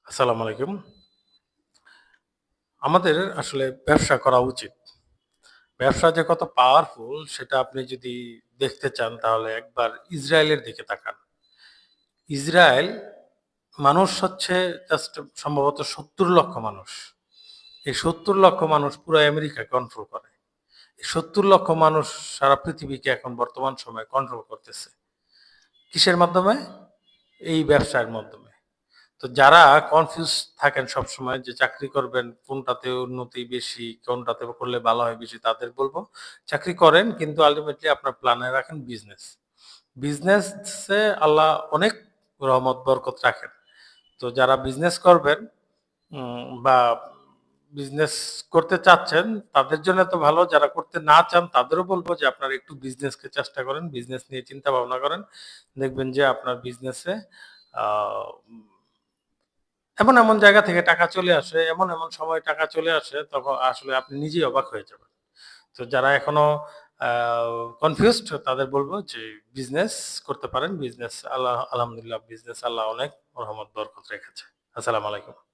আসসালামু আলাইকুম। আমাদের আসলে ব্যবসা করা উচিত। ব্যবসা যে কত পাওয়ারফুল সেটা আপনি যদি দেখতে চান তাহলে একবার ইসরায়েলের দিকে তাকান। ইসরায়েল মানুষ হচ্ছে জাস্ট সম্ভবত ৭০ লক্ষ মানুষ। এই ৭০ লক্ষ মানুষ পুরো আমেরিকা কন্ট্রোল করে। এই ৭০ লক্ষ মানুষ সারা পৃথিবীকে এখন বর্তমান সময়ে কন্ট্রোল করতেছে। কিসের মাধ্যমে? এই ব্যবসার মাধ্যমে। তো যারা কনফিউজ থাকেন সবসময় যে চাকরি করবেন, কোনটাতে উন্নতি বেশি, কোনটাতে করলে ভালো হয় বেশি, তাদের বলব চাকরি করেন কিন্তু আল্টিমেটলি আপনার প্ল্যানে রাখেন বিজনেস। বিজনেসে আল্লাহ অনেক রহমত বরকত রাখেন। তো যারা বিজনেস করবেন বা বিজনেস করতে চাচ্ছেন তাদের জন্য তো ভালো, যারা করতে না চান তাদেরও বলব যে আপনারা একটু বিজনেসকে চেষ্টা করেন, বিজনেস নিয়ে চিন্তা ভাবনা করেন। দেখবেন যে আপনার বিজনেসে আ এমন জায়গা থেকে টাকা চলে আসে, এমন সময় টাকা চলে আসে তখন আসলে আপনি নিজেই অবাক হয়ে যাবেন। তো যারা এখনো আ কনফিউজড তাদের বলব যে বিজনেস করতে পারেন। বিজনেস আল্লাহ আলহামদুলিল্লাহ বিজনেস আল্লাহ অনেক রহমত বরকত রেখেছে। আসসালামু আলাইকুম।